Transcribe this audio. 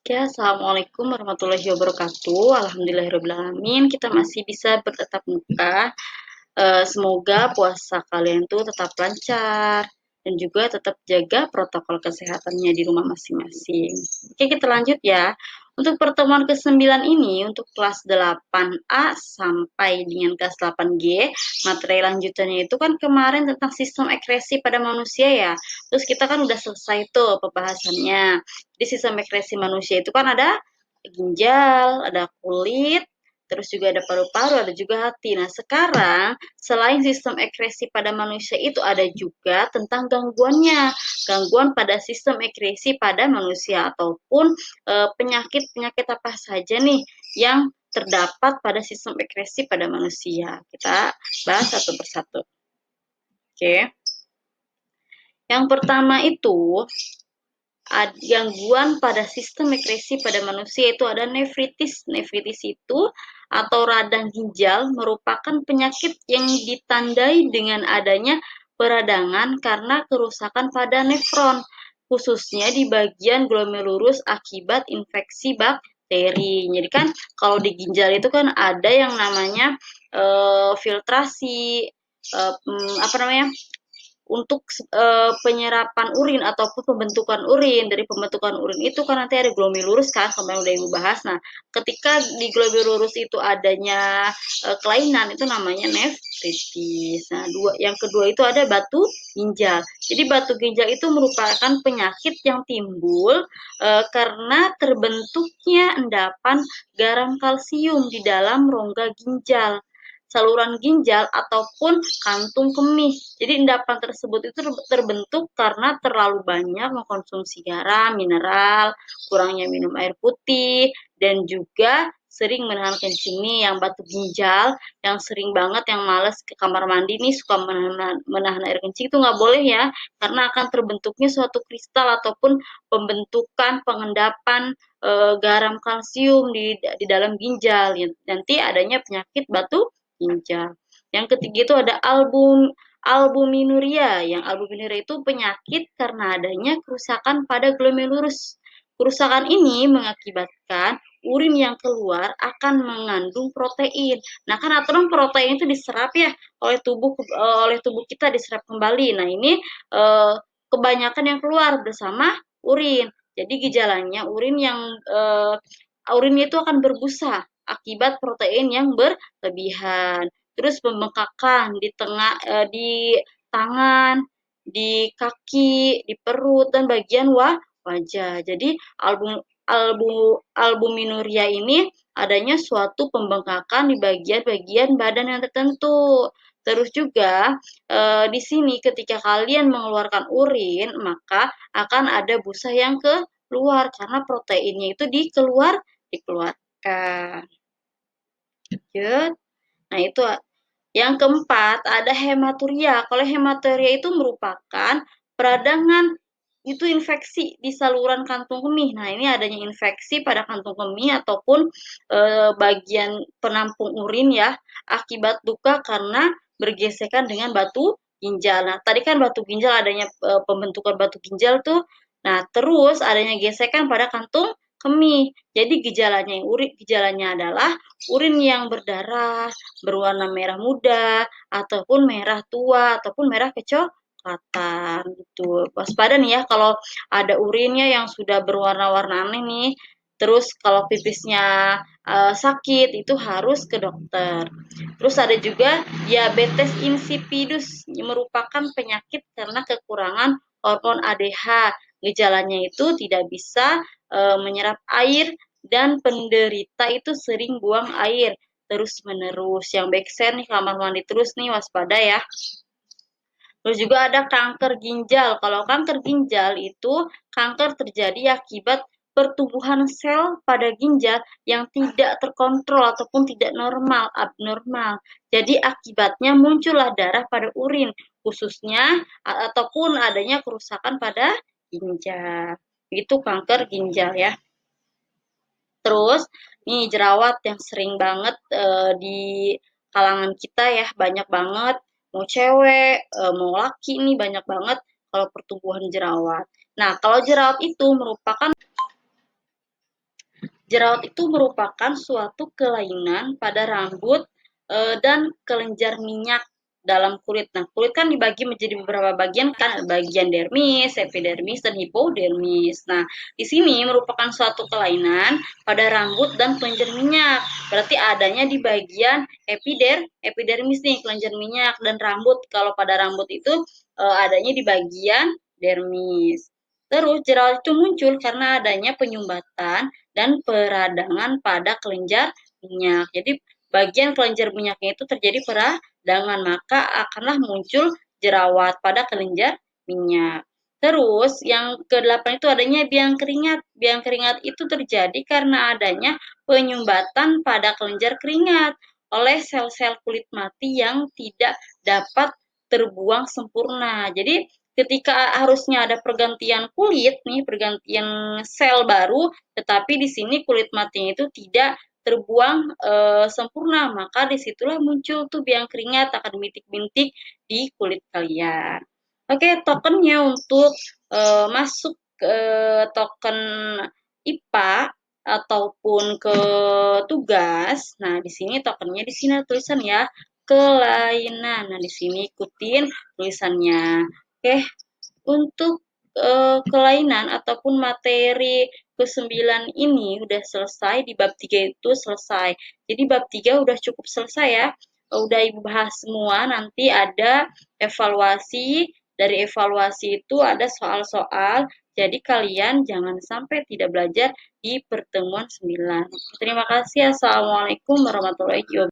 Oke, Assalamualaikum warahmatullahi wabarakatuh. Alhamdulillahirrahmanirrahim. Kita masih bisa bertatap muka. Semoga puasa kalian tuh tetap lancar dan juga tetap jaga protokol kesehatannya di rumah masing-masing. Oke, kita lanjut ya. Untuk pertemuan ke-9 ini, untuk kelas 8A sampai dengan kelas 8G, materi lanjutannya itu kan kemarin tentang sistem ekskresi pada manusia ya. Terus kita kan udah selesai tuh pembahasannya. Di sistem ekskresi manusia itu kan ada ginjal, ada kulit, terus juga ada paru-paru, ada juga hati. Nah, sekarang selain sistem ekskresi pada manusia itu ada juga tentang gangguannya. Gangguan pada sistem ekskresi pada manusia ataupun penyakit-penyakit apa saja nih yang terdapat pada sistem ekskresi pada manusia. Kita bahas satu persatu. Oke. Yang pertama itu gangguan pada sistem ekskresi pada manusia itu ada nefritis. Nefritis itu atau radang ginjal merupakan penyakit yang ditandai dengan adanya peradangan karena kerusakan pada nefron, khususnya di bagian glomerulus akibat infeksi bakteri. Jadi kan kalau di ginjal itu kan ada yang namanya filtrasi, apa namanya, untuk penyerapan urin ataupun pembentukan urin. Dari pembentukan urin itu kan nanti ada glomerulus kan, kemarin udah ibu bahas. Nah, ketika di glomerulus itu adanya kelainan itu namanya nefritis. Nah, yang kedua itu ada batu ginjal. Jadi batu ginjal itu merupakan penyakit yang timbul karena terbentuknya endapan garam kalsium di dalam rongga ginjal, saluran ginjal ataupun kantung kemih. Jadi endapan tersebut itu terbentuk karena terlalu banyak mengkonsumsi garam, mineral, kurangnya minum air putih, dan juga sering menahan kencing nih. Yang batu ginjal, yang sering banget yang males ke kamar mandi nih, suka menahan air kencing, itu nggak boleh ya, karena akan terbentuknya suatu kristal ataupun pembentukan pengendapan garam kalsium di dalam ginjal. Nanti adanya penyakit batu ginjal. Yang ketiga itu ada albuminuria. Yang albuminuria itu penyakit karena adanya kerusakan pada glomerulus. Kerusakan ini mengakibatkan urin yang keluar akan mengandung protein. Nah, kan aturan protein itu diserap ya oleh tubuh kita, diserap kembali. Nah, ini kebanyakan yang keluar bersama urin. Jadi gejalanya urinnya itu akan berbusa akibat protein yang berlebihan. Terus pembengkakan di tangan, di kaki, di perut dan bagian wajah. Jadi albuminuria ini adanya suatu pembengkakan di bagian-bagian badan yang tertentu. Terus juga di sini ketika kalian mengeluarkan urin, maka akan ada busa yang keluar karena proteinnya itu dikeluarkan. Lanjut. Nah, itu yang keempat ada hematuria. Kalau hematuria itu merupakan peradangan itu infeksi di saluran kantung kemih. Nah, ini adanya infeksi pada kantung kemih ataupun bagian penampung urin ya, akibat luka karena bergesekan dengan batu ginjal. Nah, tadi kan batu ginjal adanya pembentukan batu ginjal tuh. Nah, terus adanya gesekan pada kantung kemih. Jadi gejalanya adalah urin yang berdarah, berwarna merah muda, ataupun merah tua, ataupun merah kecoklatan gitu. Waspada nih ya kalau ada urinnya yang sudah berwarna-warna aneh nih. Terus kalau pipisnya sakit itu harus ke dokter. Terus ada juga diabetes insipidus, merupakan penyakit karena kekurangan hormon ADH. Gejalanya itu tidak bisa menyerap air dan penderita itu sering buang air terus-menerus. Yang backsen nih kamar mandi terus nih, waspada ya. Terus juga ada kanker ginjal. Kalau kanker ginjal itu kanker terjadi akibat pertumbuhan sel pada ginjal yang tidak terkontrol ataupun tidak normal, abnormal. Jadi akibatnya muncullah darah pada urin, khususnya ataupun adanya kerusakan pada ginjal. Itu kanker ginjal ya. Terus nih jerawat yang sering banget di kalangan kita ya, banyak banget, mau cewek, mau laki nih banyak banget kalau pertumbuhan jerawat. Nah, kalau jerawat itu merupakan jerawat itu merupakan suatu kelainan pada rambut dan kelenjar minyak dalam kulit. Nah, kulit kan dibagi menjadi beberapa bagian kan, bagian dermis, epidermis, dan hipodermis. Nah, di sini merupakan suatu kelainan pada rambut dan kelenjar minyak. Berarti adanya di bagian epidermis nih, kelenjar minyak dan rambut. Kalau pada rambut itu adanya di bagian dermis. Terus jerawat itu muncul karena adanya penyumbatan dan peradangan pada kelenjar minyak. Jadi bagian kelenjar minyaknya itu terjadi peradangan, maka akanlah muncul jerawat pada kelenjar minyak. Terus yang ke-8 itu adanya biang keringat. Biang keringat itu terjadi karena adanya penyumbatan pada kelenjar keringat oleh sel-sel kulit mati yang tidak dapat terbuang sempurna. Jadi ketika harusnya ada pergantian kulit nih, pergantian sel baru, tetapi di sini kulit matinya itu tidak terbuang sempurna, maka disitulah muncul tuh biang keringat akan bintik-bintik di kulit kalian. Oke, tokennya untuk masuk ke token IPA ataupun ke tugas. Nah, di sini tokennya di sini tulisan ya, kelainan. Nah, di sini ikutin tulisannya. Oke, untuk kelainan ataupun materi ke-9 ini udah selesai, di bab 3 itu selesai. Jadi bab 3 udah cukup selesai ya. Udah Ibu bahas semua, nanti ada evaluasi. Dari evaluasi itu ada soal-soal. Jadi kalian jangan sampai tidak belajar di pertemuan 9. Terima kasih. Assalamualaikum warahmatullahi wabarakatuh.